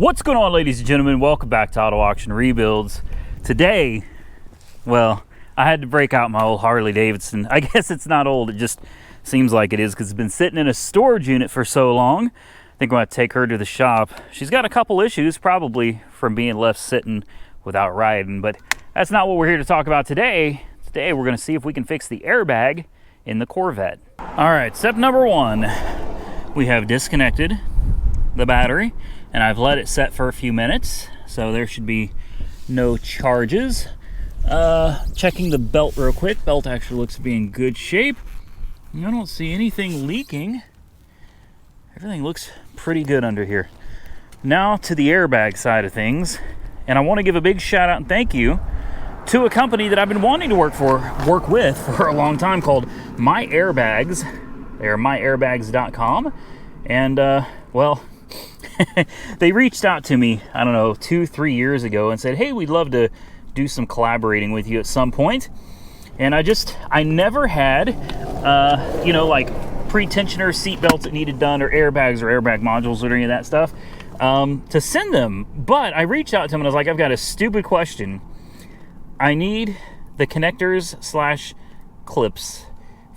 What's going on, ladies and gentlemen? Welcome back to Auto Auction Rebuilds. Today, well, I had to break out my old Harley Davidson. I guess it's not old, it just seems like it is because it's been sitting in a storage unit for so long. I think I'm going to take her to the shop. She's got a couple issues, probably from being left sitting without riding, but that's not what we're here to talk about today. Today, we're going to see if we can fix the airbag in the Corvette. All right, step number one. We have disconnected the battery, and I've let it set for a few minutes, so there should be no charges. Checking the belt real quick. Belt actually looks to be in good shape. I don't see anything leaking. Everything looks pretty good under here. Now to the airbag side of things, and I want to give a big shout out and thank you to a company that I've been wanting to work with for a long time called My Airbags. They are myairbags.com, and well, they reached out to me, I don't know, 2-3 years ago and said, hey, we'd love to do some collaborating with you at some point. And I never had, like pre-tensioner seat belts that needed done, or airbags or airbag modules or any of that stuff, to send them. But I reached out to them and I was like, I've got a stupid question. I need the connectors / clips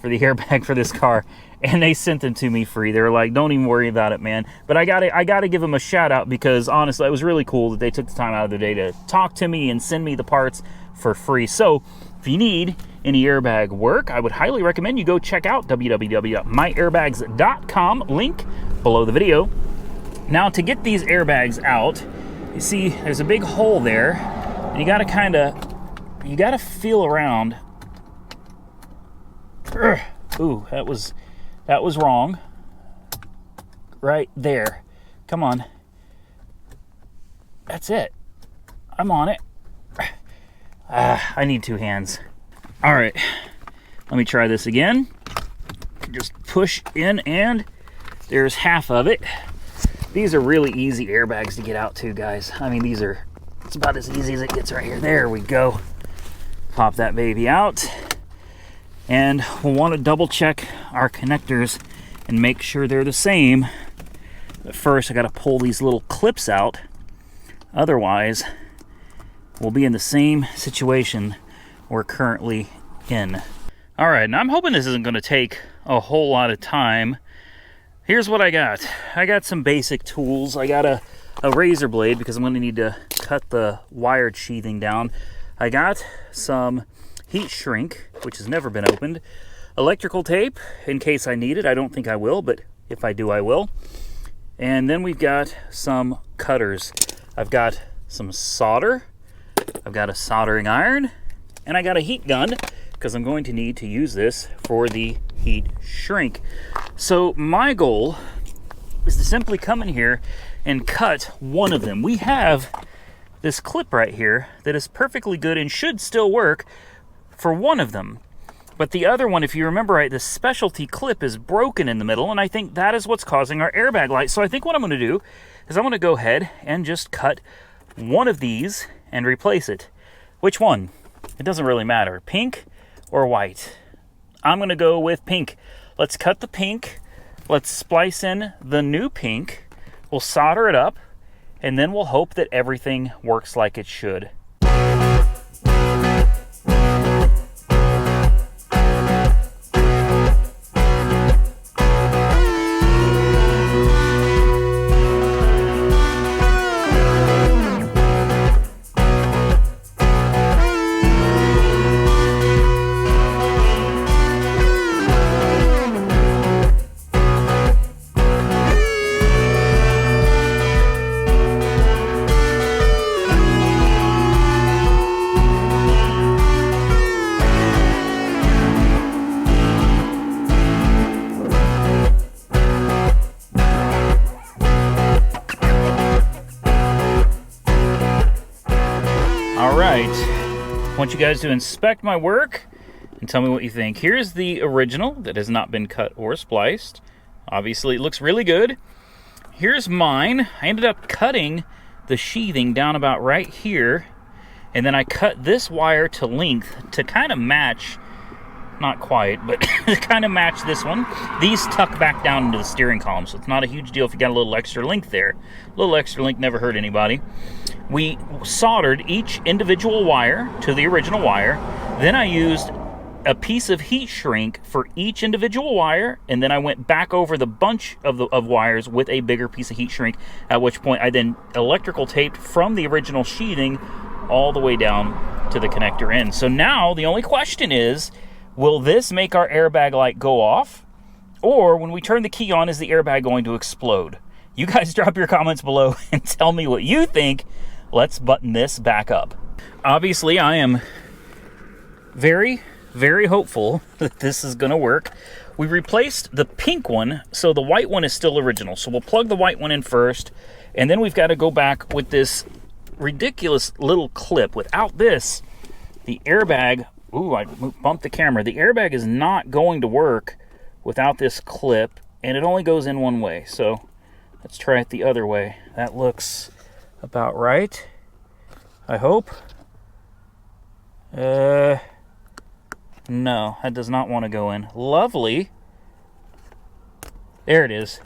for the airbag for this car. And they sent them to me free. They were like, don't even worry about it, man. But I gotta give them a shout out, because honestly, it was really cool that they took the time out of their day to talk to me and send me the parts for free. So if you need any airbag work, I would highly recommend you go check out www.myairbags.com, link below the video. Now, to get these airbags out, you see there's a big hole there, and you gotta feel around. Ooh, that was wrong. Right there. Come on. That's it. I'm on it. I need 2 hands. All right. Let me try this again. Just push in, and there's half of it. These are really easy airbags to get out too, guys. I mean, it's about as easy as it gets right here. There we go. Pop that baby out. And we'll want to double check our connectors and make sure they're the same. But first, I got to pull these little clips out. Otherwise, we'll be in the same situation we're currently in. All right, now I'm hoping this isn't going to take a whole lot of time. Here's what I got. I got some basic tools. I got a razor blade, because I'm going to need to cut the wired sheathing down. I got some heat shrink, which has never been opened, electrical tape in case I need it. I don't think I will, but if I do, I will. And then we've got some cutters. I've got some solder, I've got a soldering iron, and I got a heat gun, because I'm going to need to use this for the heat shrink. So my goal is to simply come in here and cut one of them. We have this clip right here that is perfectly good and should still work for one of them, but the other one, if you remember right, the specialty clip is broken in the middle, and I think that is what's causing our airbag light. So I think what I'm going to do is I'm going to go ahead and just cut one of these and replace it. Which one? It doesn't really matter, pink or white. I'm going to go with pink. Let's cut the pink, let's splice in the new pink, we'll solder it up, and then we'll hope that everything works like it should. I want you guys to inspect my work and tell me what you think. Here's the original that has not been cut or spliced. Obviously, it looks really good. Here's mine. I ended up cutting the sheathing down about right here, and then I cut this wire to length to kind of match not quite, but kind of match this one. These tuck back down into the steering column, so it's not a huge deal if you got a little extra length there. A little extra length never hurt anybody. We soldered each individual wire to the original wire. Then I used a piece of heat shrink for each individual wire, and then I went back over the bunch of wires with a bigger piece of heat shrink, at which point I then electrical taped from the original sheathing all the way down to the connector end. So now the only question is, will this make our airbag light go off? Or when we turn the key on, is the airbag going to explode? You guys drop your comments below and tell me what you think. Let's button this back up. Obviously, I am very hopeful that this is gonna work. We replaced the pink one, so the white one is still original. So we'll plug the white one in first, and then we've got to go back with this ridiculous little clip. Without this, the airbag, ooh, I bumped the camera. The airbag is not going to work without this clip, and it only goes in one way. So let's try it the other way. That looks about right, I hope. No, that does not want to go in. Lovely. There it is.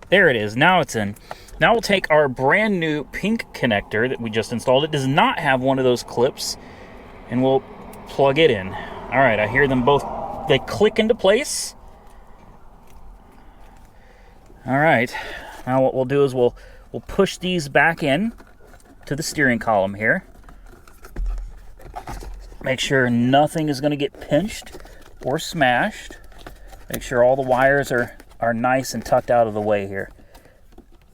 There it is. Now it's in. Now we'll take our brand new pink connector that we just installed. It does not have one of those clips, and we'll plug it in. All right, I hear them both. They click into place. All right. Now what we'll do is we'll push these back in to the steering column here. Make sure nothing is going to get pinched or smashed. Make sure all the wires are nice and tucked out of the way here.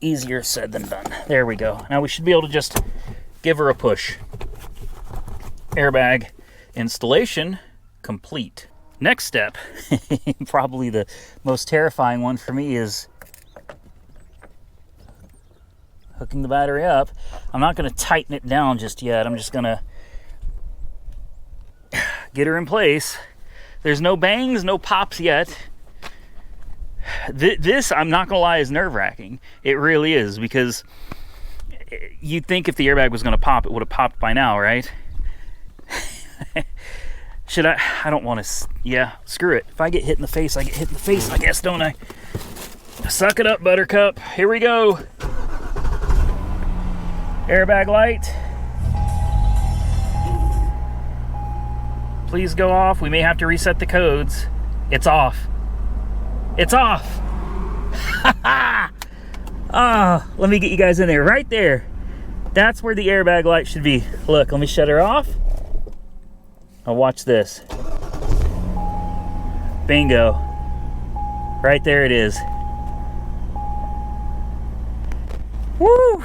Easier said than done. There we go. Now we should be able to just give her a push. Airbag installation complete. Next step, probably the most terrifying one for me, is hooking the battery up. I'm not going to tighten it down just yet. I'm just going to get her in place. There's no bangs, no pops yet. This, I'm not gonna lie, is nerve-wracking. It really is, because you'd think if the airbag was gonna pop, it would have popped by now, right? Should I don't want to, yeah, screw it. If I get hit in the face, I get hit in the face, I guess, don't I? Suck it up, Buttercup. Here we go. Airbag light. Please go off. We may have to reset the codes. It's off. It's off. Ah, let me get you guys in there. Right there. That's where the airbag light should be. Look, let me shut her off. Now watch this. Bingo. Right there it is. Woo!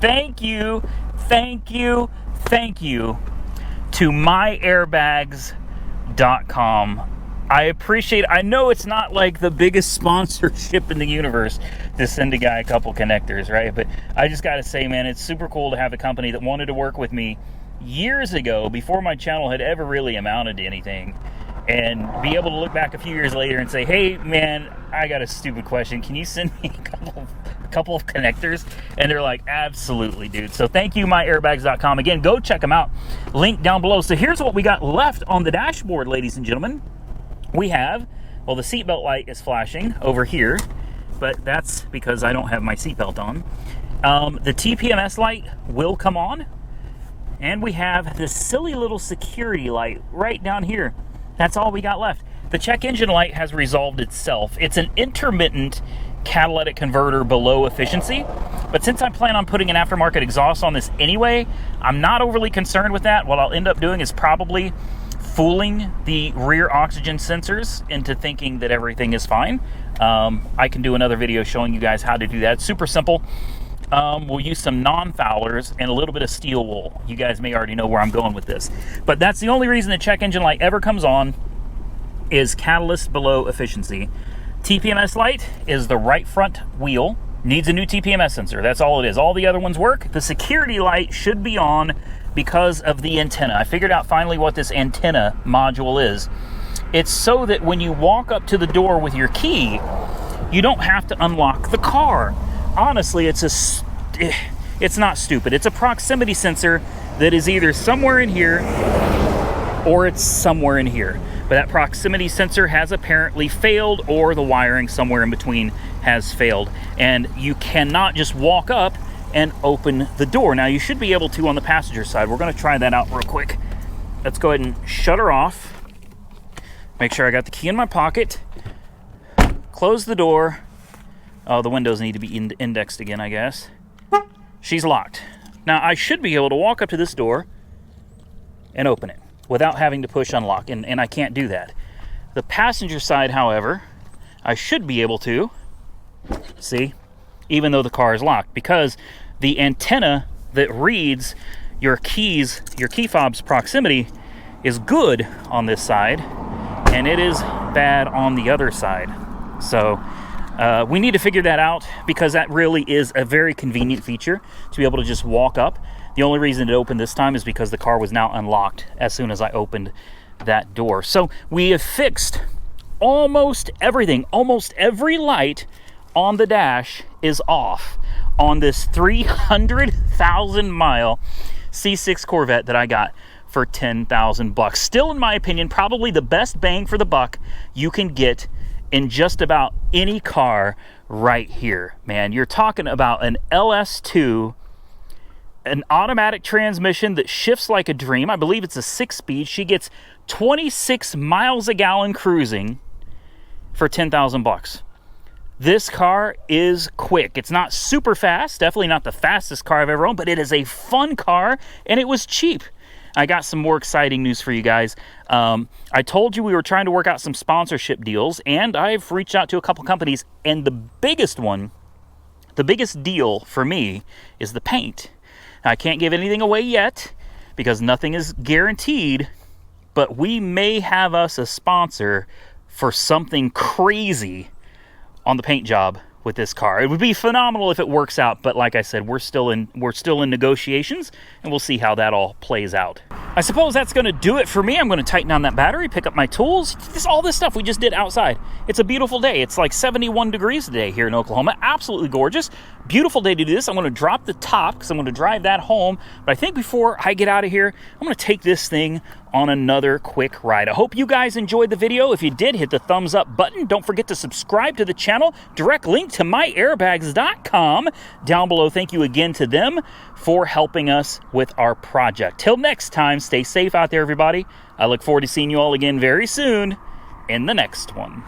Thank you, thank you, thank you to myairbags.com. I appreciate it. I know it's not like the biggest sponsorship in the universe to send a guy a couple connectors, right? But I just got to say, man, it's super cool to have a company that wanted to work with me years ago, before my channel had ever really amounted to anything, and be able to look back a few years later and say, hey, man, I got a stupid question. Can you send me a couple of connectors? And they're like, absolutely, dude. So thank you, myairbags.com. Again, go check them out. Link down below. So here's what we got left on the dashboard, ladies and gentlemen. We have, well, the seatbelt light is flashing over here, but that's because I don't have my seatbelt on. The TPMS light will come on, and we have this silly little security light right down here. That's all we got left. The check engine light has resolved itself. It's an intermittent catalytic converter below efficiency, but since I plan on putting an aftermarket exhaust on this anyway, I'm not overly concerned with that. What I'll end up doing is probably fooling the rear oxygen sensors into thinking that everything is fine. I can do another video showing you guys how to do that. Super simple. We'll use some non-foulers and a little bit of steel wool. You guys may already know where I'm going with this, but that's the only reason the check engine light ever comes on, is catalyst below efficiency. TPMS light is the right front wheel, needs a new TPMS sensor. That's all it is. All the other ones work. The security light should be on because of the antenna. I figured out finally what this antenna module is. It's so that when you walk up to the door with your key, you don't have to unlock the car. Honestly, it's not stupid. It's a proximity sensor that is either somewhere in here or it's somewhere in here. but that proximity sensor has apparently failed, or the wiring somewhere in between has failed. And you cannot just walk up and open the door. Now, you should be able to on the passenger side. We're gonna try that out real quick. Let's go ahead and shut her off. Make sure I got the key in my pocket. Close the door. Oh, the windows need to be indexed again, I guess. She's locked. Now, I should be able to walk up to this door and open it without having to push unlock, and I can't do that. The passenger side, however, I should be able to, see, even though the car is locked, because the antenna that reads your keys, your key fob's proximity, is good on this side, and it is bad on the other side. So we need to figure that out, because that really is a very convenient feature to be able to just walk up. The only reason it opened this time is because the car was now unlocked as soon as I opened that door. So we have fixed almost everything. Almost every light on the dash is off on this 300,000 mile C6 Corvette that I got for 10,000 bucks. Still, in my opinion, probably the best bang for the buck you can get in just about any car right here, man. You're talking about an LS2, an automatic transmission that shifts like a dream. I believe it's a 6-speed. She gets 26 miles a gallon cruising for 10,000 bucks. This car is quick. It's not super fast, definitely not the fastest car I've ever owned, but it is a fun car, and it was cheap. I got some more exciting news for you guys. I told you we were trying to work out some sponsorship deals, and I've reached out to a couple companies, and the biggest one, the biggest deal for me, is the paint. I can't give anything away yet because nothing is guaranteed, but we may have us a sponsor for something crazy on the paint job with this car. It would be phenomenal if it works out, but like I said, we're still in negotiations, and we'll see how that all plays out. I suppose that's going to do it for me. I'm going to tighten down that battery, pick up my tools. All this stuff we just did outside. It's a beautiful day. It's like 71 degrees today here in Oklahoma. Absolutely gorgeous. Beautiful day to do this. I'm going to drop the top because I'm going to drive that home. But I think before I get out of here, I'm going to take this thing on another quick ride. I hope you guys enjoyed the video. If you did, hit the thumbs up button. Don't forget to subscribe to the channel. Direct link to myairbags.com down below. Thank you again to them for helping us with our project. Till next time, stay safe out there, everybody. I look forward to seeing you all again very soon in the next one.